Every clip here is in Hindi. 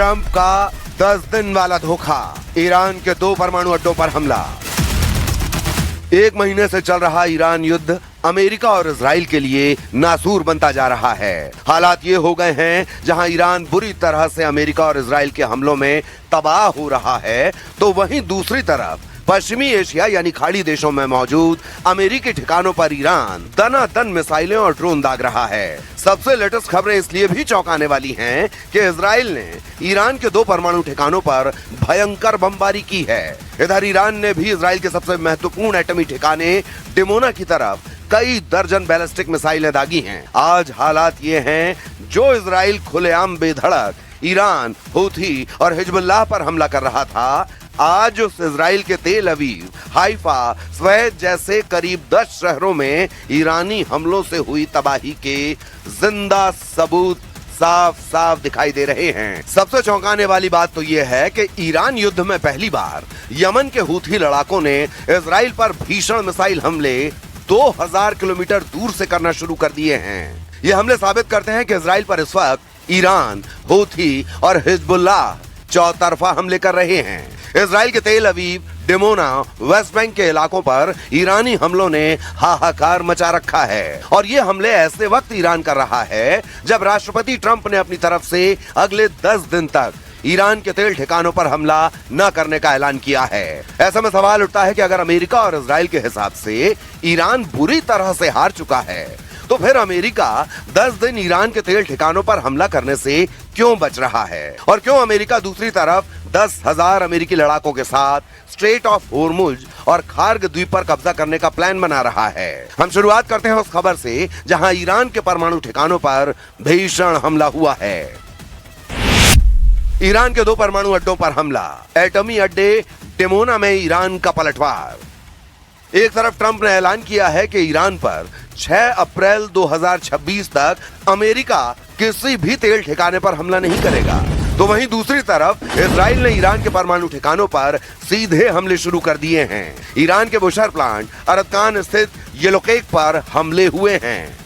ट्रंप का 10 दिन वाला धोखा, ईरान के 2 परमाणु अड्डों पर हमला। 1 महीने से चल रहा ईरान युद्ध अमेरिका और इजराइल के लिए नासूर बनता जा रहा है। हालात ये हो गए हैं जहां ईरान बुरी तरह से अमेरिका और इजराइल के हमलों में तबाह हो रहा है, तो वहीं दूसरी तरफ पश्चिमी एशिया यानी खाड़ी देशों में मौजूद अमेरिकी ठिकानों पर ईरान दनादन मिसाइलें और ड्रोन दाग रहा है। सबसे लेटेस्ट खबरें इसलिए भी चौंकाने वाली हैं कि इजराइल ने ईरान के 2 परमाणु ठिकानों पर भयंकर बमबारी की है। इधर ईरान ने भी इजराइल के सबसे महत्वपूर्ण एटमी ठिकाने डिमोना की तरफ कई दर्जन बैलिस्टिक मिसाइलें दागी हैं। आज हालात ये हैं, जो इजराइल खुलेआम बेधड़क ईरान, हूथी और हिजबुल्लाह पर हमला कर रहा था, आज उस इजराइल के तेल अवीव, हाइफा, स्वेद जैसे करीब 10 शहरों में ईरानी हमलों से हुई तबाही के जिंदा सबूत साफ साफ दिखाई दे रहे हैं। सबसे चौंकाने वाली बात तो यह है कि ईरान युद्ध में पहली बार यमन के हूथी लड़ाकों ने इजराइल पर भीषण मिसाइल हमले 2000 किलोमीटर दूर से करना शुरू कर दिए हैं। ये हमले साबित करते हैं कि इजराइल पर इस वक्त ईरान, हूथी और हिजबुल्लाह चौतरफा हमले कर रहे हैं। इजराइल के तेल अवीव, डिमोना, वेस्ट बैंक के इलाकों पर ईरानी हमलों ने हाहाकार मचा रखा है। और ये हमले ऐसे वक्त ईरान कर रहा है जब राष्ट्रपति ट्रंप ने अपनी तरफ से अगले 10 दिन तक ईरान के तेल ठिकानों पर हमला न करने का ऐलान किया है। ऐसे में सवाल उठता है कि अगर अमेरिका और इजराइल के हिसाब से ईरान बुरी तरह से हार चुका है, तो फिर अमेरिका 10 दिन ईरान के तेल ठिकानों पर हमला करने से क्यों बच रहा है? और क्यों अमेरिका दूसरी तरफ 10,000 अमेरिकी लड़ाकों के साथ स्ट्रेट ऑफ होर्मुज और खार्ग द्वीप पर कब्जा करने का प्लान बना रहा है? हम शुरुआत करते हैं उस खबर से जहां ईरान के परमाणु ठिकानों पर भीषण हमला हुआ है। ईरान के 2 परमाणु अड्डों पर हमला, एटमी अड्डे डिमोना में ईरान का पलटवार। एक तरफ ट्रंप ने ऐलान किया है कि ईरान पर 6 अप्रैल 2026 तक अमेरिका किसी भी तेल ठिकाने पर हमला नहीं करेगा, तो वहीं दूसरी तरफ इजराइल ने ईरान के परमाणु ठिकानों पर सीधे हमले शुरू कर दिए हैं। ईरान के बुशर प्लांट अरकान स्थित येलोकेक पर हमले हुए हैं।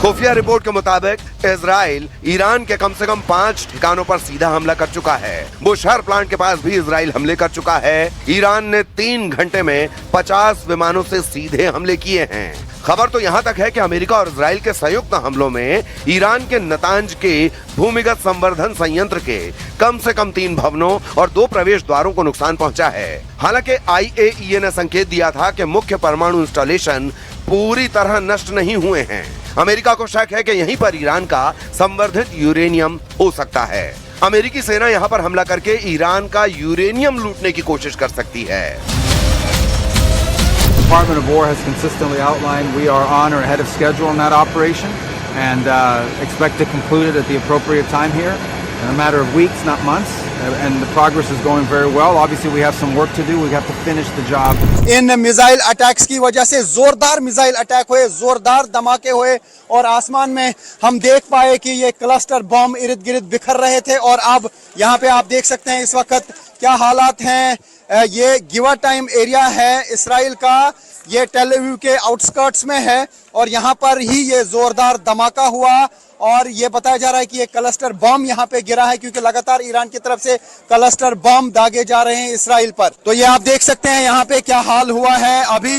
खुफिया रिपोर्ट के मुताबिक इजराइल ईरान के कम से कम 5 ठिकानों पर सीधा हमला कर चुका है। बुशहर प्लांट के पास भी इजराइल हमले कर चुका है। ईरान ने 3 घंटे में 50 विमानों से सीधे हमले किए हैं। खबर तो यहाँ तक है कि अमेरिका और इजराइल के संयुक्त हमलों में ईरान के नतांज के भूमिगत संवर्धन संयंत्र के कम से कम 3 भवनों और 2 प्रवेश द्वारों को नुकसान पहुंचा है। हालांकि IAEA ने संकेत दिया था कि मुख्य परमाणु इंस्टॉलेशन पूरी तरह नष्ट नहीं हुए हैं। अमेरिका को शक है कि यहीं पर ईरान का संवर्धित यूरेनियम हो सकता है। अमेरिकी सेना यहां पर हमला करके ईरान का यूरेनियम लूटने की कोशिश कर सकती है। Department of War has consistently outlined we are on or ahead of schedule in that operation and expect to conclude it at the appropriate time here in a matter of weeks, not months, and the progress is going very well. Obviously we have some work to do. We have to finish the job. In missile attacks की वजह से जोरदार मिसाइल अटैक हुए, जोरदार धमाके हुए और आसमान में हम देख पाए कि ये क्लस्टर बम इर्द गिर्द बिखर रहे थे। और अब यहाँ पे आप देख सकते हैं इस वक्त क्या हालात हैं। ये गिवा टाइम एरिया है इसराइल का, ये टेल अवीव के आउटस्कर्ट्स में है और यहाँ पर ही ये जोरदार धमाका हुआ और ये बताया जा रहा है कि ये क्लस्टर बम यहाँ पे गिरा है क्योंकि लगातार ईरान की तरफ से क्लस्टर बम दागे जा रहे हैं इसराइल पर। तो ये आप देख सकते हैं यहाँ पे क्या हाल हुआ है। अभी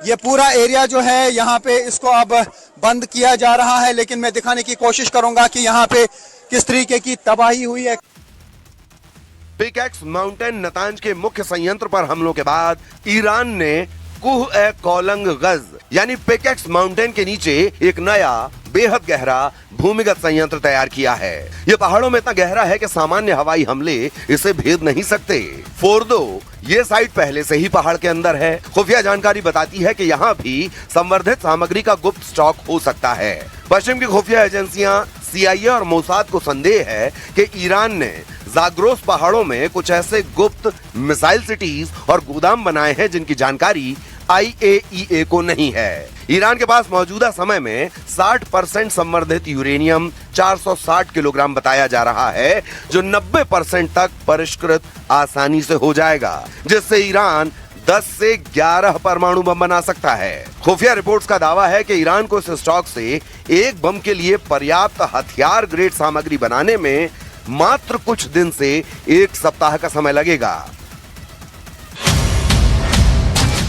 ये पूरा एरिया जो है यहाँ पे इसको अब बंद किया जा रहा है, लेकिन मैं दिखाने की कोशिश करूंगा कि यहाँ पे किस तरीके की तबाही हुई है। पिकेक्स माउंटेन नतांज के मुख्य संयंत्र पर हमलों के बाद ईरान ने कुह-ए-कोलंग गज यानी पिकेक्स माउंटेन के नीचे एक नया बेहद गहरा भूमिगत संयंत्र तैयार किया है। ये पहाड़ों में इतना गहरा है कि सामान्य हवाई हमले इसे भेद नहीं सकते। फोर्दो ये साइट पहले से ही पहाड़ के अंदर है। खुफिया जानकारी बताती है कि यहाँ भी संवर्धित सामग्री का गुप्त स्टॉक हो सकता है। पश्चिम की खुफिया एजेंसियां CIA और मोसाद को संदेह है कि ईरान ने जाग्रोस पहाड़ों में कुछ ऐसे गुप्त मिसाइल सिटीज और गोदाम बनाए हैं जिनकी जानकारी IAEA को नहीं है। ईरान के पास मौजूदा समय में 60% संवर्धित यूरेनियम 460 किलोग्राम बताया जा रहा है, जो 90% तक परिष्कृत आसानी से हो जाएगा, जिससे ईरान 10 से 11 परमाणु बम बना सकता है। खुफिया रिपोर्ट्स का दावा है कि ईरान को इस स्टॉक से एक बम के लिए पर्याप्त हथियार ग्रेड सामग्री बनाने में मात्र कुछ दिन से एक सप्ताह का समय लगेगा।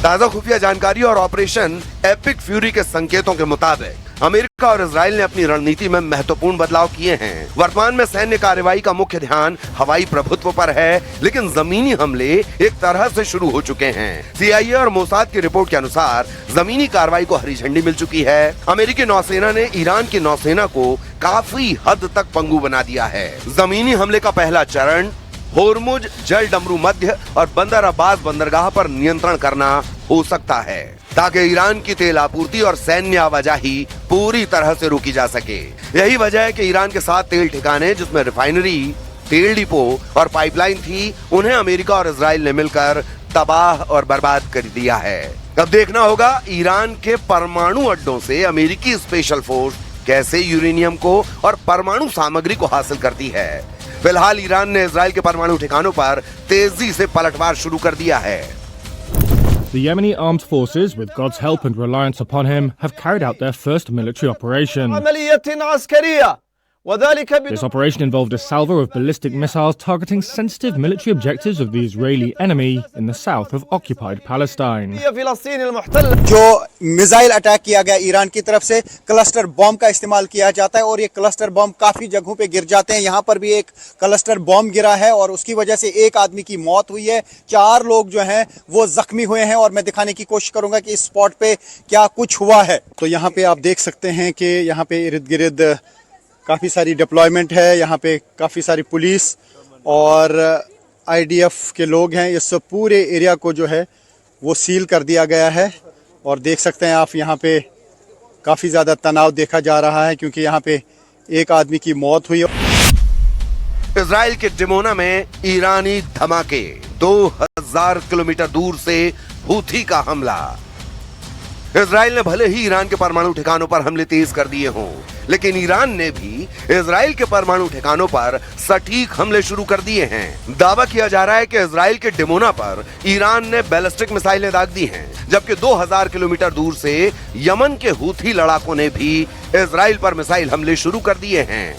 ताजा खुफिया जानकारी और ऑपरेशन एपिक फ्यूरी के संकेतों के मुताबिक अमेरिका और इजराइल ने अपनी रणनीति में महत्वपूर्ण बदलाव किए हैं। वर्तमान में सैन्य कार्रवाई का मुख्य ध्यान हवाई प्रभुत्व पर है, लेकिन जमीनी हमले एक तरह से शुरू हो चुके हैं। CIA और मोसाद की रिपोर्ट के अनुसार जमीनी कार्रवाई को हरी झंडी मिल चुकी है। अमेरिकी नौसेना ने ईरान की नौसेना को काफी हद तक पंगु बना दिया है। जमीनी हमले का पहला चरण होर्मुज, जल डमरू मध्य और बंदर अब्बास बंदरगाह पर नियंत्रण करना हो सकता है, ताकि ईरान की तेल आपूर्ति और सैन्य आवाजाही पूरी तरह से रोकी जा सके। यही वजह है कि ईरान के 7 तेल ठिकाने, जिसमें रिफाइनरी, तेल डिपो और पाइपलाइन थी, उन्हें अमेरिका और इजराइल ने मिलकर तबाह और बर्बाद कर दिया है। अब देखना होगा ईरान के परमाणु अड्डों से अमेरिकी स्पेशल फोर्स कैसे यूरेनियम को और परमाणु सामग्री को हासिल करती है। फिलहाल ईरान ने इजराइल के परमाणु ठिकानों पर तेजी से पलटवार शुरू कर दिया है। The Yemeni armed forces, with God's help and reliance upon him, have carried out their first military operation. This operation involved a salvo of ballistic missiles targeting sensitive military objectives of the Israeli enemy in the south of occupied Palestine. जो मिसाइल अटैक किया गया ईरान की तरफ से, क्लस्टर बॉम्ब का इस्तेमाल किया जाता है और ये क्लस्टर बॉम्ब काफी जगहों पे गिर जाते हैं। यहाँ पर भी एक क्लस्टर बॉम्ब गिरा है और उसकी वजह से एक आदमी की मौत हुई है, 4 लोग जो हैं वो जख्मी हुए हैं और मैं दिखाने की कोशिश करूंगा कि इस स्पॉट पे क्या कुछ हुआ है। तो यहाँ पे आप देख सकते हैं कि यहाँ पे इर्द गिर्द काफ़ी सारी डिप्लॉयमेंट है, यहाँ पे काफ़ी सारी पुलिस और IDF के लोग हैं। इस पूरे एरिया को जो है वो सील कर दिया गया है और देख सकते हैं आप यहाँ पे काफ़ी ज़्यादा तनाव देखा जा रहा है क्योंकि यहाँ पे एक आदमी की मौत हुई। इजराइल के डिमोना में ईरानी धमाके, 2000 किलोमीटर दूर से हूथी का हमला। इजराइल ने भले ही ईरान के परमाणु ठिकानों पर हमले तेज कर दिए हों, लेकिन ईरान ने भी इजराइल के परमाणु ठिकानों पर सटीक हमले शुरू कर दिए हैं। दावा किया जा रहा है कि इजराइल के डिमोना पर ईरान ने बैलिस्टिक मिसाइलें दाग दी हैं, जबकि 2000 किलोमीटर दूर से यमन के हूथी लड़ाकों ने भी इजराइल पर मिसाइल हमले शुरू कर दिए हैं।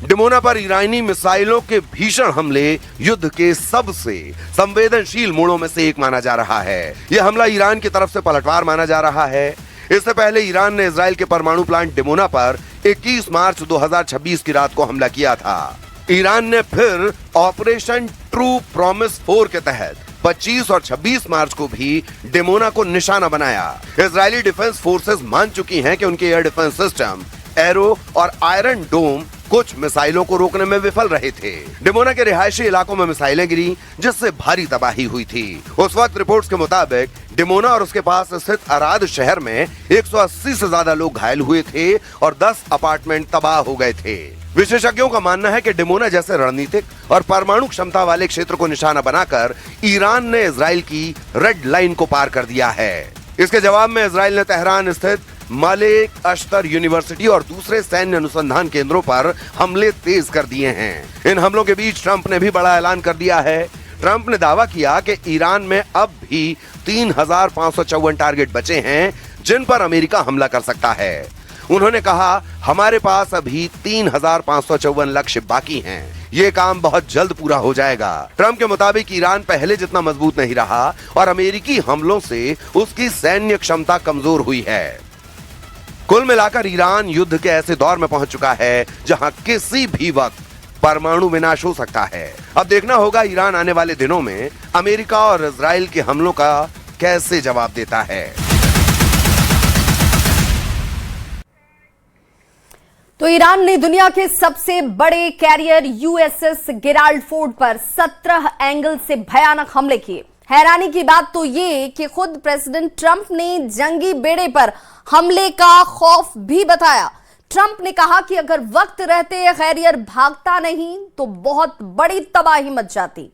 डिमोना पर ईरानी मिसाइलों के भीषण हमले युद्ध के सबसे संवेदनशील मोड़ों में से एक माना जा रहा है। यह हमला ईरान की तरफ से पलटवार माना जा रहा है। इससे पहले ईरान ने इजराइल के परमाणु प्लांट डिमोना पर 21 मार्च 2026 की रात को हमला किया था। ईरान ने फिर ऑपरेशन ट्रू प्रॉमिस 4 के तहत 25 और 26 मार्च को भी डिमोना को निशाना बनाया। इजरायली डिफेंस फोर्सेस मान चुकी हैं कि उनके एयर डिफेंस सिस्टम एरो और आयरन डोम कुछ मिसाइलों को रोकने में विफल रहे थे। डिमोना के रिहायशी इलाकों में मिसाइलें गिरी, जिससे भारी तबाही हुई थी। उस वक्त रिपोर्ट्स के मुताबिक डिमोना और उसके पास स्थित अराद शहर में 180 से ज्यादा लोग घायल हुए थे और 10 अपार्टमेंट तबाह हो गए थे। विशेषज्ञों का मानना है कि डिमोना जैसे रणनीतिक और परमाणु क्षमता वाले क्षेत्र को निशाना बनाकर ईरान ने इजराइल की रेड लाइन को पार कर दिया है। इसके जवाब में इजराइल ने तेहरान स्थित मालिक अश्तर यूनिवर्सिटी और दूसरे सैन्य अनुसंधान केंद्रों पर हमले तेज कर दिए हैं। इन हमलों के बीच ट्रंप ने भी बड़ा ऐलान कर दिया है। ट्रंप ने दावा किया कि ईरान में अब भी 3554 टारगेट बचे हैं जिन पर अमेरिका हमला कर सकता है। उन्होंने कहा, हमारे पास अभी 3554 लक्ष्य बाकी हैं। ये काम बहुत जल्द पूरा हो जाएगा। ट्रंप के मुताबिक ईरान पहले जितना मजबूत नहीं रहा और अमेरिकी हमलों से उसकी सैन्य क्षमता कमजोर हुई है। कुल मिलाकर ईरान युद्ध के ऐसे दौर में पहुंच चुका है जहां किसी भी वक्त परमाणु विनाश हो सकता है। अब देखना होगा ईरान आने वाले दिनों में अमेरिका और इजराइल के हमलों का कैसे जवाब देता है। तो ईरान ने दुनिया के सबसे बड़े कैरियर USS गेराल्ड फोर्ड पर 17 एंगल से भयानक हमले किए। हैरानी की बात तो ये कि खुद प्रेसिडेंट ट्रंप ने जंगी बेड़े पर हमले का खौफ भी बताया। ट्रंप ने कहा कि अगर वक्त रहते कैरियर भागता नहीं तो बहुत बड़ी तबाही मच जाती।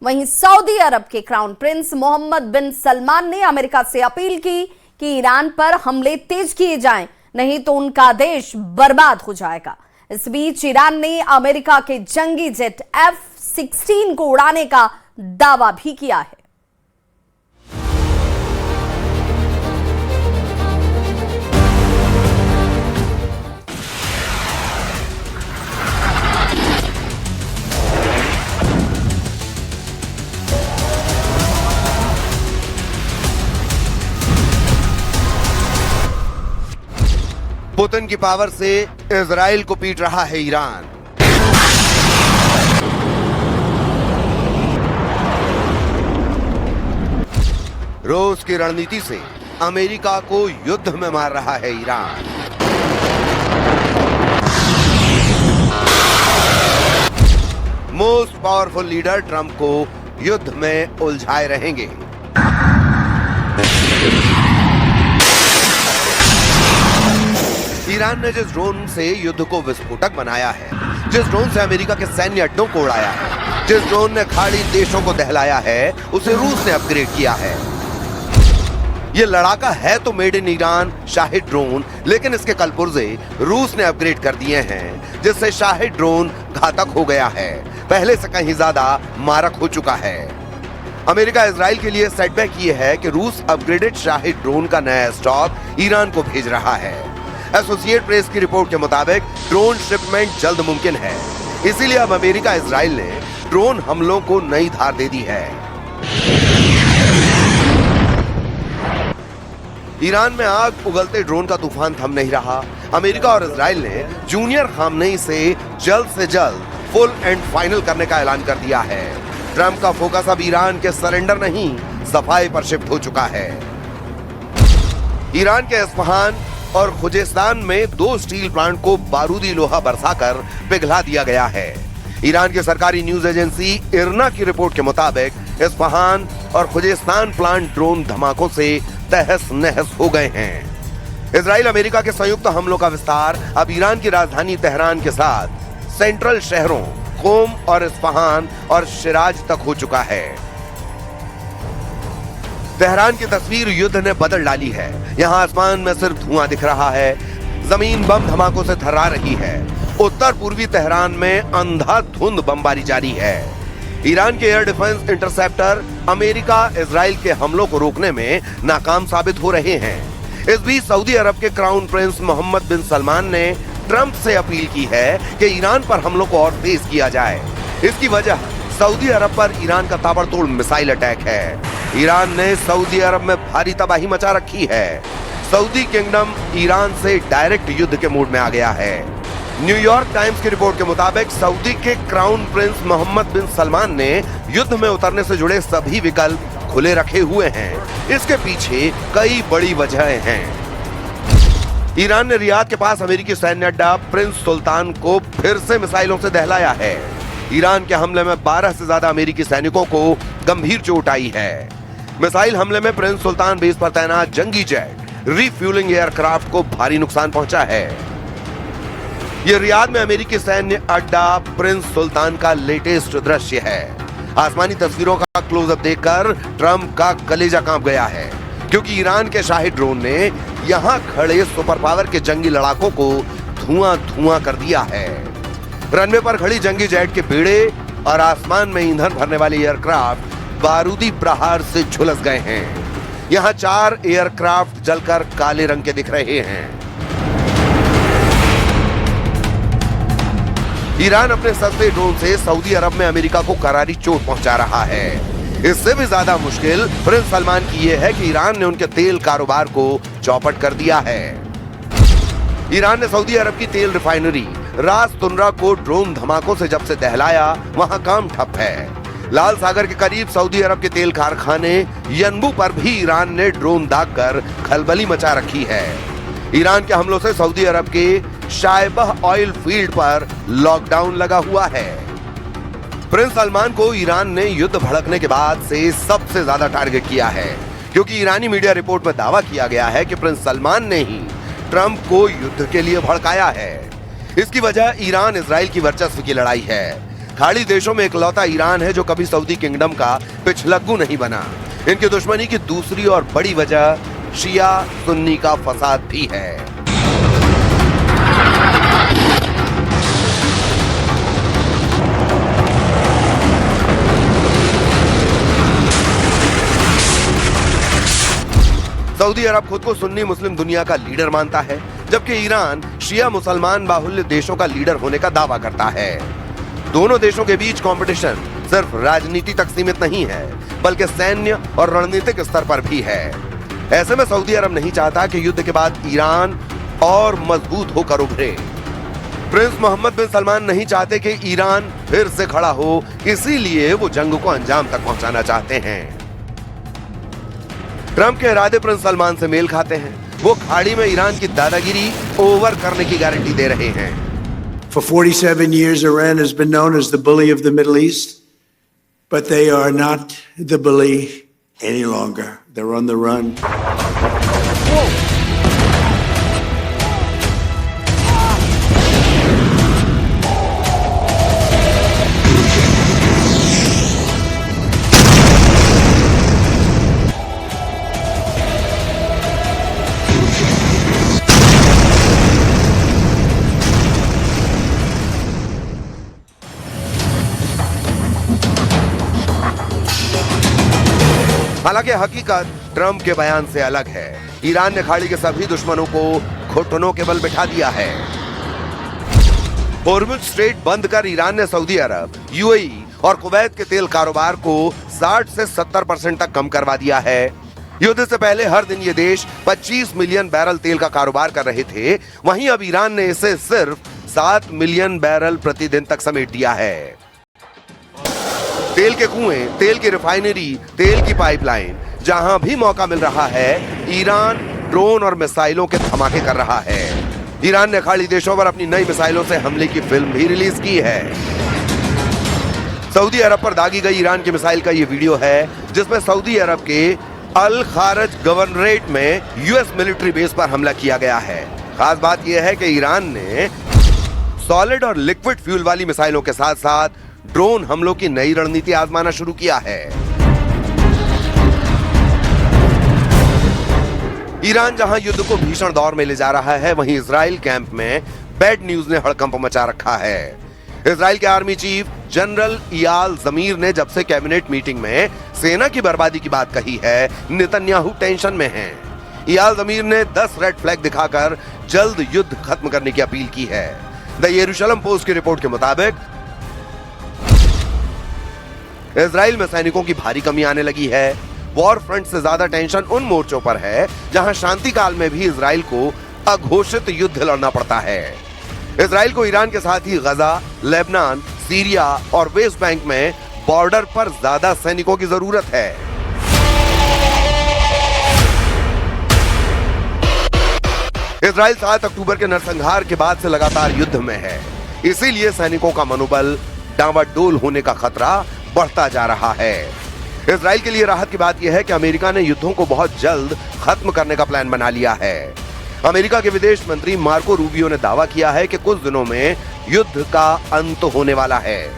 वहीं सऊदी अरब के क्राउन प्रिंस मोहम्मद बिन सलमान ने अमेरिका से अपील की कि ईरान पर हमले तेज किए जाएं, नहीं तो उनका देश बर्बाद हो जाएगा। इस बीच ईरान ने अमेरिका के जंगी जेट F-16 को उड़ाने का दावा भी किया है। पुतिन की पावर से इजराइल को पीट रहा है ईरान। रूस की रणनीति से अमेरिका को युद्ध में मार रहा है Iran. Most powerful leader Trump को युद्ध में उलझाए रहेंगे। ईरान ने जिस ड्रोन से युद्ध को विस्फोटक बनाया है, जिस ड्रोन से अमेरिका के सैन्य अड्डों को उड़ाया है, जिस ड्रोन ने खाड़ी देशों को दहलाया है, उसे रूस ने अपग्रेड किया है। ये लड़ाका है तो made in Iran Shahid drone, लेकिन इसके कलपुर्जे रूस ने अपग्रेड कर दिए हैं, जिससे शाहिद ड्रोन घातक हो गया है, पहले से कहीं ज्यादा मारक हो चुका है। अमेरिका इजराइल के लिए सेटबैक ये है कि रूस अपग्रेडेड शाहिद ड्रोन का नया स्टॉक ईरान को भेज रहा है। एसोसिएट प्रेस की रिपोर्ट के मुताबिक ड्रोन शिपमेंट जल्द मुमकिन है, इसीलिए अब अमेरिका इजराइल ने ड्रोन हमलों को नई धार दे दी है। ईरान में आग उगलते ड्रोन का तूफान थम नहीं रहा। अमेरिका और इजराइल ने जूनियर खामनेई से जल्द फुल एंड फाइनल करने का ऐलान कर दिया है। ट्रंप का फोकस अब ईरान के सरेंडर नहीं, सफाई पर शिफ्ट हो चुका है। ईरान के इस्फहान और खुजेस्तान में 2 स्टील प्लांट को बारूदी लोहा बरसाकर पिघला दिया गया है। ईरान की सरकारी न्यूज एजेंसी इरना की रिपोर्ट के मुताबिक इस्फहान और खुजेस्तान प्लांट ड्रोन धमाकों से तहस नहस हो गए हैं। इजराइल अमेरिका के संयुक्त हमलों का विस्तार अब ईरान की राजधानी तेहरान के साथ सेंट्रल शहरों कोम और इस्फहान और शिराज तक हो चुका है। तेहरान की तस्वीर युद्ध ने बदल डाली है। यहाँ आसमान में सिर्फ धुआं दिख रहा है, जमीन बम धमाकों से थर्रा रही है। उत्तर पूर्वी तेहरान में अंधाधुंध बमबारी जारी है। ईरान के air defence interceptor America Israel के हमलों को रोकने में नाकाम साबित हो रहे हैं। इस बीच सऊदी अरब के क्राउन प्रिंस मोहम्मद बिन सलमान ने ट्रंप से अपील की है कि ईरान पर हमलों को और तेज किया जाए। इसकी वजह सऊदी अरब पर ईरान का ताबड़तोड़ मिसाइल अटैक है। ईरान ने सऊदी अरब में भारी तबाही मचा रखी है। सऊदी किंगडम ईरान से डायरेक्ट युद्ध के मूड में आ गया है। न्यूयॉर्क टाइम्स की रिपोर्ट के मुताबिक सऊदी के क्राउन प्रिंस मोहम्मद बिन सलमान ने युद्ध में उतरने से जुड़े सभी विकल्प खुले रखे हुए हैं। इसके पीछे कई बड़ी वजहें हैं। ईरान ने रियाद के पास अमेरिकी सैन्य अड्डा प्रिंस सुल्तान को फिर से मिसाइलों से दहलाया है। ईरान के हमले में 12 से ज्यादा अमेरिकी सैनिकों को गंभीर चोट आई है। मिसाइल हमले में प्रिंस सुल्तान बेस पर तैनात जंगी जेट रिफ्यूलिंग एयरक्राफ्ट को भारी नुकसान पहुंचा है। यह रियाद में अमेरिकी सैन्य अड्डा प्रिंस सुल्तान का लेटेस्ट दृश्य है। आसमानी तस्वीरों का क्लोजअप देखकर ट्रंप का कलेजा कांप गया है, क्योंकि ईरान के शाहिद ड्रोन ने यहां खड़े सुपर पावर के जंगी लड़ाकों को धुआं कर दिया है। रनवे पर खड़ी जंगी जेट के बेड़े और आसमान में ईंधन भरने वाले एयरक्राफ्ट बारूदी प्रहार से झुलस गए हैं। यहां 4 एयरक्राफ्ट जलकर काले रंग के दिख रहे हैं। ईरान अपने सस्ते ड्रोन से सऊदी अरब में अमेरिका को करारी चोट पहुंचा रहा है। इससे भी ज्यादा मुश्किल प्रिंस सलमान की यह है कि ईरान ने उनके तेल कारोबार को चौपट कर दिया है। ईरान ने सऊदी अरब की तेल रिफाइनरी रास तुनरा को ड्रोन धमाकों से जब से दहलाया, वहां काम ठप है। लाल सागर के करीब सऊदी अरब के तेल कारखाने यनबू पर भी ईरान ने ड्रोन दागकर खलबली मचा रखी है। ईरान के हमलों से सऊदी अरब के शायबह ऑयल फील्ड पर लॉकडाउन लगा हुआ है। प्रिंस सलमान को ईरान ने युद्ध भड़कने के बाद से सबसे ज्यादा टारगेट किया है, क्योंकि ईरानी मीडिया रिपोर्ट में दावा किया गया है कि प्रिंस सलमान ने ही ट्रंप को युद्ध के लिए भड़काया है। इसकी वजह ईरान इजराइल की वर्चस्व की लड़ाई है। खाड़ी देशों में इकलौता ईरान है जो कभी सऊदी किंगडम का पिछलग्गू नहीं बना। इनकी दुश्मनी की दूसरी और बड़ी वजह शिया सुन्नी का फसाद भी है। सऊदी अरब खुद को सुन्नी मुस्लिम दुनिया का लीडर मानता है, जबकि ईरान शिया मुसलमान बाहुल्य देशों का लीडर होने का दावा करता है। दोनों देशों के बीच कंपटीशन सिर्फ राजनीति तक सीमित नहीं है, बल्कि सैन्य और रणनीतिक स्तर पर भी है। ऐसे में सऊदी अरब नहीं चाहता कि युद्ध के बाद ईरान और मजबूत होकर उभरे। प्रिंस मोहम्मद बिन सलमान नहीं चाहते कि ईरान फिर से खड़ा हो, इसीलिए वो जंग को अंजाम तक पहुंचाना चाहते हैं। ट्रंप के इरादे प्रिंस सलमान से मेल खाते हैं। वो खाड़ी में ईरान की दादागिरी ओवर करने की गारंटी दे रहे हैं। For 47 years, Iran has been known as the bully of the Middle East, but they are not the bully any longer. They're on the run. हालांकि हकीकत ट्रंप के बयान से अलग है। ईरान ने खाड़ी के सभी दुश्मनों को घुटनों के बल बिठा दिया है। होर्मुज स्ट्रेट बंद कर ईरान ने सऊदी अरब, यूएई और कुवैत के तेल कारोबार को 60 से 70% तक कम करवा दिया है। युद्ध से पहले हर दिन ये देश 25 मिलियन बैरल तेल का कारोबार कर रहे थे, वहीं अब ईरान ने इसे सिर्फ 7 मिलियन बैरल प्रतिदिन तक समेट दिया है। तेल के कुएं, तेल की रिफाइनरी, तेल की पाइपलाइन, जहां भी मौका मिल रहा है ईरान ड्रोन और मिसाइलों के धमाके कर रहा है। ईरान ने खाड़ी देशों पर अपनी नई मिसाइलों से हमले की फिल्म भी रिलीज की है। सऊदी अरब पर दागी गई ईरान की मिसाइल का ये वीडियो है, जिसमें सऊदी अरब के अल खारज गवर्नरेट में यूएस मिलिट्री बेस पर हमला किया गया है। खास बात यह है कि ईरान ने सॉलिड और लिक्विड फ्यूल वाली मिसाइलों के साथ साथ ड्रोन हमलों की नई रणनीति आजमाना शुरू किया है। ईरान जहां युद्ध को भीषण दौर में ले जा रहा है, वहीं इजराइल कैंप में बैड न्यूज ने हड़कंप मचा रखा है। इजराइल के आर्मी चीफ जनरल इयाल जमीर ने जब से कैबिनेट मीटिंग में सेना की बर्बादी की बात कही है, नेतन्याहू टेंशन में हैं। इयाल जमीर ने 10 रेड फ्लैग दिखाकर जल्द युद्ध खत्म करने की अपील की है। द यरूशलेम पोस्ट की रिपोर्ट के मुताबिक इजराइल में सैनिकों की भारी कमी आने लगी है। वॉर फ्रंट से ज्यादा टेंशन उन मोर्चों पर है जहां शांति काल में भी इजराइल को अघोषित युद्ध लड़ना पड़ता है। इजराइल को ईरान के साथ ही गजा, लेबनान, सीरिया और वेस्ट बैंक में बॉर्डर पर ज्यादा सैनिकों की जरूरत है। इजराइल 7 अक्टूबर के नरसंहार के बाद से लगातार युद्ध में है, इसीलिए सैनिकों का मनोबल डावाडोल होने का खतरा बढ़ता जा रहा है। इजराइल के लिए राहत की बात यह है कि अमेरिका ने युद्धों को बहुत जल्द खत्म करने का प्लान बना लिया है। अमेरिका के विदेश मंत्री मार्को रूबियो ने दावा किया है कि कुछ दिनों में युद्ध का अंत होने वाला है।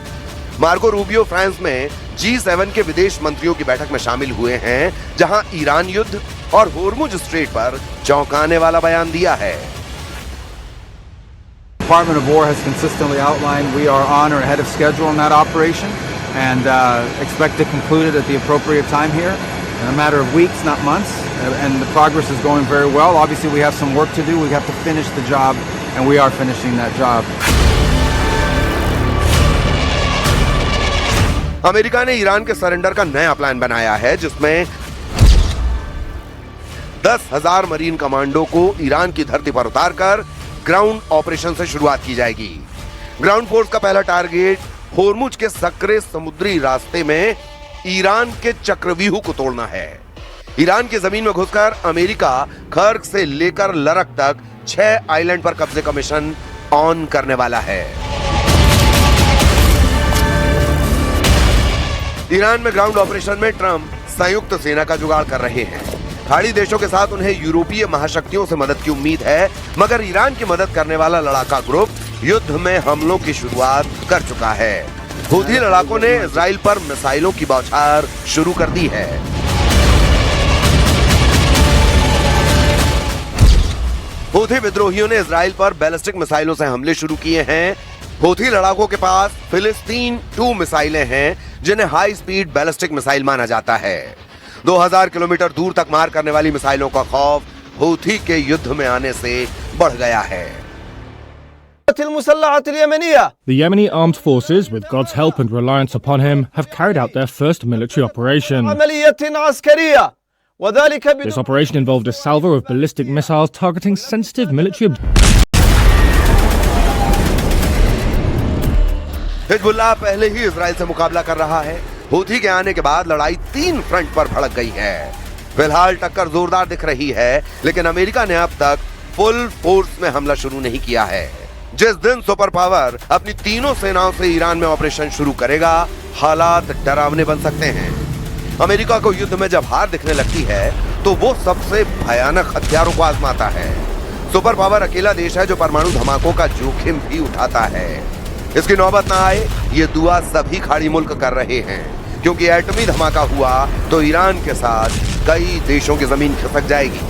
मार्को रूबियो फ्रांस में G7 के विदेश मंत्रियों की बैठक में शामिल हुए हैं, जहां ईरान युद्ध और होर्मुज स्ट्रेट पर चौंकाने वाला बयान दिया है। Department of War has consistently outlined we are on or ahead of schedule in that operation and expect to conclude it at the appropriate time here in a matter of weeks, not months, and the progress is going very well. Obviously, we have some work to do. We have to finish the job, and we are finishing that job. America ने ईरान के सरेंडर का नया प्लान बनाया है, जिसमें 10,000 मरीन कमांडो को ईरान की धरती पर उतारकर ग्राउंड ऑपरेशन से शुरुआत की जाएगी। ग्राउंड फोर्स का पहला टारगेट होर्मुज के सक्रिय समुद्री रास्ते में ईरान के चक्रव्यूह को तोड़ना है। ईरान की जमीन में घुसकर अमेरिका खर्ग से लेकर लरक तक 6 आइलैंड पर कब्जे का मिशन ऑन करने वाला है। ईरान में ग्राउंड ऑपरेशन में ट्रंप संयुक्त सेना का जुगाड़ कर रहे हैं। खाड़ी देशों के साथ उन्हें यूरोपीय महाशक्तियों से मदद की उम्मीद है, मगर ईरान की मदद करने वाला लड़ाका ग्रुप युद्ध में हमलों की शुरुआत कर चुका है। हूथी लड़ाकों ने इजराइल पर मिसाइलों की बौछार शुरू कर दी है। हूथी विद्रोहियों ने इजराइल पर बैलिस्टिक मिसाइलों से हमले शुरू किए हैं। हूथी लड़ाकों के पास फिलिस्तीन 2 मिसाइलें हैं, जिन्हें हाई स्पीड बैलिस्टिक मिसाइल माना जाता है। 2000 किलोमीटर दूर तक मार करने वाली मिसाइलों का खौफ हूथी के युद्ध में आने से बढ़ गया है। The Yemeni armed forces, with God's help and reliance upon him, have carried out their first military operation. This operation involved a salvo of ballistic missiles targeting sensitive military objectives. Hezbollah पहले ही इजराइल से मुकाबला कर रहा है। हूथी के आने के बाद लड़ाई 3 फ्रंट पर भड़क गई है। फिलहाल टक्कर जोरदार दिख रही है, लेकिन अमेरिका ने अब तक फुल फोर्स में हमला शुरू नहीं किया है। जिस दिन सुपर पावर अपनी तीनों सेनाओं से ईरान में ऑपरेशन शुरू करेगा, हालात डरावने बन सकते हैं। अमेरिका को युद्ध में जब हार दिखने लगती है, तो वो सबसे भयानक हथियारों को आजमाता है। सुपर पावर अकेला देश है जो परमाणु धमाकों का जोखिम भी उठाता है। इसकी नौबत ना आए, ये दुआ सभी खाड़ी मुल्क कर रहे हैं, क्योंकि एटमी धमाका हुआ तो ईरान के साथ कई देशों की जमीन खिसक जाएगी।